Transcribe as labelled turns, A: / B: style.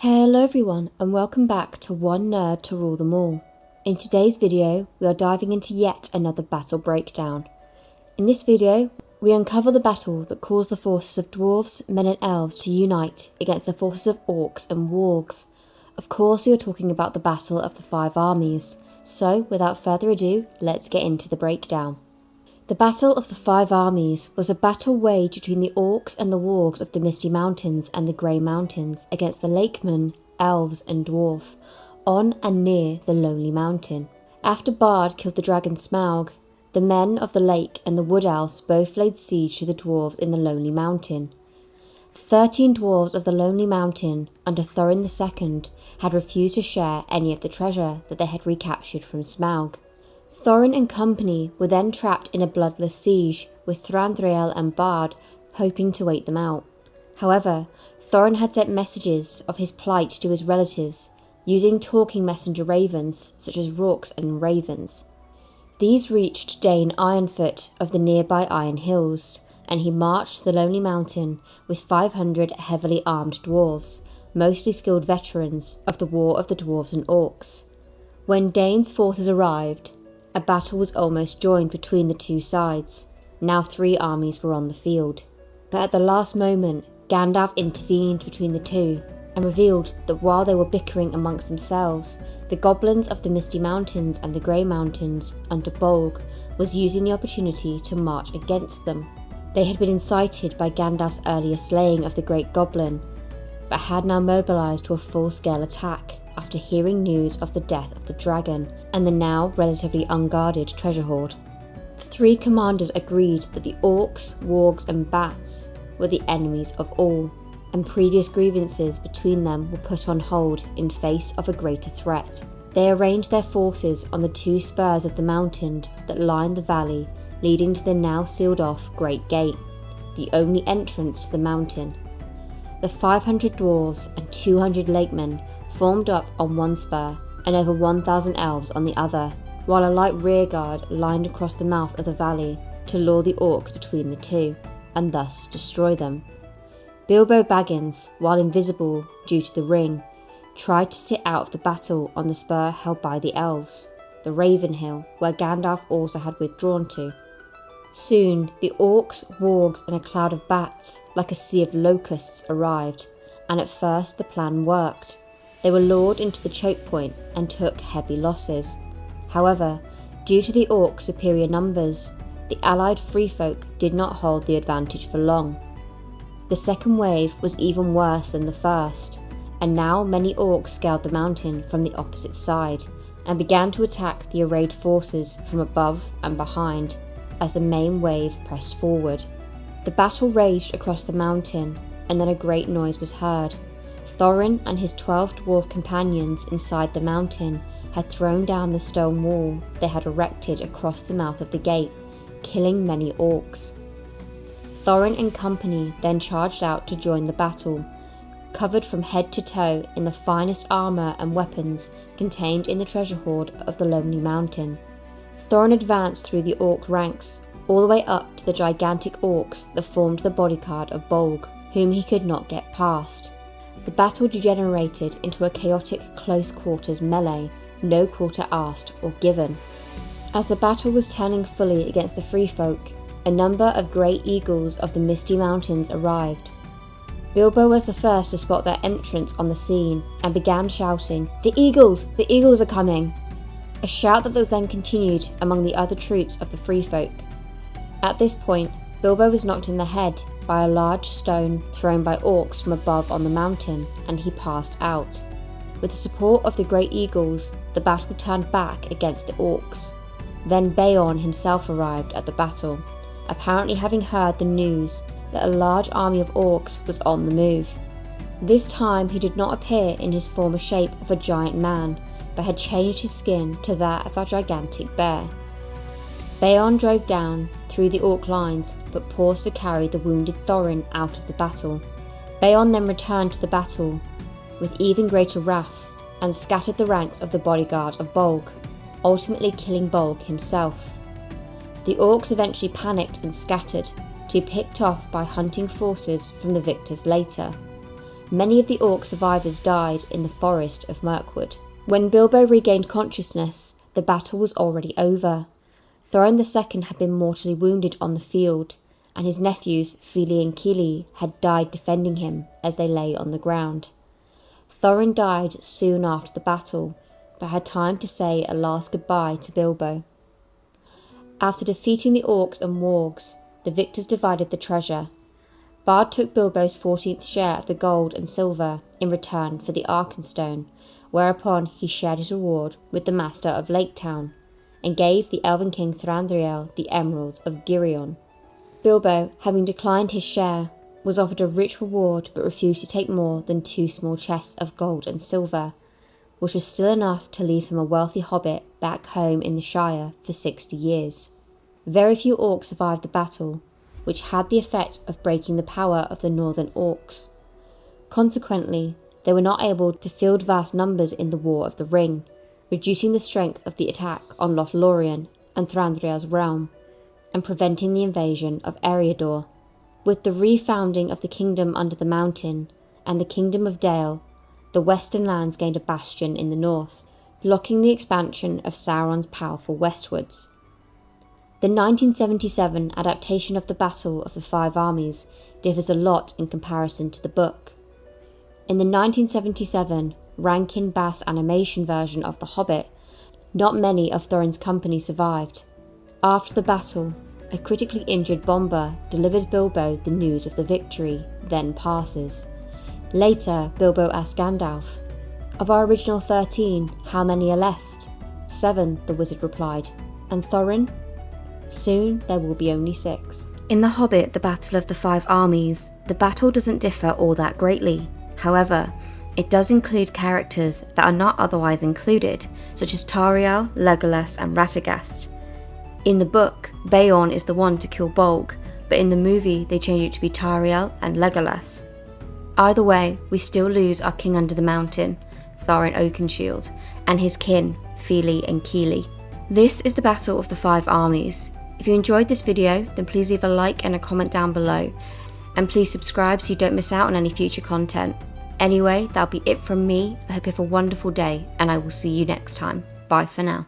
A: Hello everyone and welcome back to One Nerd to Rule Them All. In today's video, we are diving into yet another battle breakdown. In this video, we uncover the battle that caused the forces of dwarves, men and elves to unite against the forces of orcs and wargs. Of course, we are talking about the Battle of the Five Armies, so without further ado, let's get into the breakdown. The Battle of the Five Armies was a battle waged between the orcs and the wargs of the Misty Mountains and the Grey Mountains against the Lakemen, elves and dwarf, on and near the Lonely Mountain. After Bard killed the dragon Smaug, the men of the lake and the wood elves both laid siege to the dwarves in the Lonely Mountain. 13 dwarves of the Lonely Mountain, under Thorin II, had refused to share any of the treasure that they had recaptured from Smaug. Thorin and company were then trapped in a bloodless siege, with Thrandrael and Bard hoping to wait them out. However, Thorin had sent messages of his plight to his relatives, using talking messenger ravens such as rorks and ravens. These reached Dane Ironfoot of the nearby Iron Hills, and he marched to the Lonely Mountain with 500 heavily armed dwarves, mostly skilled veterans of the War of the Dwarves and Orcs. When Dane's forces arrived, a battle was almost joined between the two sides. Now 3 armies were on the field. But at the last moment, Gandalf intervened between the two and revealed that while they were bickering amongst themselves, the goblins of the Misty Mountains and the Grey Mountains under Bolg was using the opportunity to march against them. They had been incited by Gandalf's earlier slaying of the Great Goblin, but had now mobilised to a full-scale attack after hearing news of the death of the dragon and the now relatively unguarded treasure hoard. The 3 commanders agreed that the orcs, wargs and bats were the enemies of all, and previous grievances between them were put on hold in face of a greater threat. They arranged their forces on the 2 spurs of the mountain that lined the valley leading to the now sealed off Great Gate, the only entrance to the mountain. The 500 dwarves and 200 lakemen formed up on one spur and over 1,000 elves on the other, while a light rearguard lined across the mouth of the valley to lure the orcs between the two, and thus destroy them. Bilbo Baggins, while invisible due to the ring, tried to sit out of the battle on the spur held by the elves, the Raven Hill, where Gandalf also had withdrawn to. Soon, the orcs, wargs and a cloud of bats, like a sea of locusts, arrived, and at first the plan worked. They were lured into the choke point and took heavy losses. However, due to the orcs' superior numbers, the allied free folk did not hold the advantage for long. The second wave was even worse than the first, and now many orcs scaled the mountain from the opposite side and began to attack the arrayed forces from above and behind as the main wave pressed forward. The battle raged across the mountain, and then a great noise was heard. Thorin and his 12 dwarf companions inside the mountain had thrown down the stone wall they had erected across the mouth of the gate, killing many orcs. Thorin and company then charged out to join the battle, covered from head to toe in the finest armour and weapons contained in the treasure hoard of the Lonely Mountain. Thorin advanced through the orc ranks, all the way up to the gigantic orcs that formed the bodyguard of Bolg, whom he could not get past. The battle degenerated into a chaotic close-quarters melee, no quarter asked or given. As the battle was turning fully against the free folk, a number of great eagles of the Misty Mountains arrived. Bilbo was the first to spot their entrance on the scene and began shouting, "The eagles! The eagles are coming!" A shout that was then continued among the other troops of the free folk. At this point, Bilbo was knocked in the head by a large stone thrown by orcs from above on the mountain, and he passed out. With the support of the great eagles, the battle turned back against the orcs. Then Beorn himself arrived at the battle, apparently having heard the news that a large army of orcs was on the move. This time he did not appear in his former shape of a giant man, but had changed his skin to that of a gigantic bear. Beorn drove down through the orc lines, but paused to carry the wounded Thorin out of the battle. Beorn then returned to the battle with even greater wrath and scattered the ranks of the bodyguard of Bolg, ultimately killing Bolg himself. The orcs eventually panicked and scattered, to be picked off by hunting forces from the victors later. Many of the orc survivors died in the forest of Mirkwood. When Bilbo regained consciousness, the battle was already over. Thorin II had been mortally wounded on the field, and his nephews, Fili and Kili, had died defending him as they lay on the ground. Thorin died soon after the battle, but had time to say a last goodbye to Bilbo. After defeating the orcs and wargs, the victors divided the treasure. Bard took Bilbo's 14th share of the gold and silver in return for the Arkenstone, whereupon he shared his reward with the Master of Lake Town, and gave the Elven King Thranduil the emeralds of Girion. Bilbo, having declined his share, was offered a rich reward but refused to take more than 2 small chests of gold and silver, which was still enough to leave him a wealthy hobbit back home in the Shire for 60 years. Very few orcs survived the battle, which had the effect of breaking the power of the northern orcs. Consequently, they were not able to field vast numbers in the War of the Ring, reducing the strength of the attack on Lothlorien and Thranduil's realm, and preventing the invasion of Eriador. With the refounding of the Kingdom Under the Mountain and the Kingdom of Dale, the western lands gained a bastion in the north, blocking the expansion of Sauron's powerful westwards. The 1977 adaptation of the Battle of the Five Armies differs a lot in comparison to the book. In the 1977 Rankin Bass animation version of The Hobbit, not many of Thorin's company survived. After the battle, a critically injured bomber delivers Bilbo the news of the victory, then passes. Later, Bilbo asks Gandalf, "Of our original 13, how many are left?" "7, the wizard replied. "And Thorin?" "Soon there will be only 6. In The Hobbit, The Battle of the Five Armies, the battle doesn't differ all that greatly. However, it does include characters that are not otherwise included, such as Tauriel, Legolas and Radagast. In the book, Beorn is the one to kill Bolg, but in the movie they change it to be Tauriel and Legolas. Either way, we still lose our King Under the Mountain, Thorin Oakenshield, and his kin, Fili and Kili. This is the Battle of the Five Armies. If you enjoyed this video, then please leave a like and a comment down below, and please subscribe so you don't miss out on any future content. Anyway, that'll be it from me. I hope you have a wonderful day, and I will see you next time. Bye for now.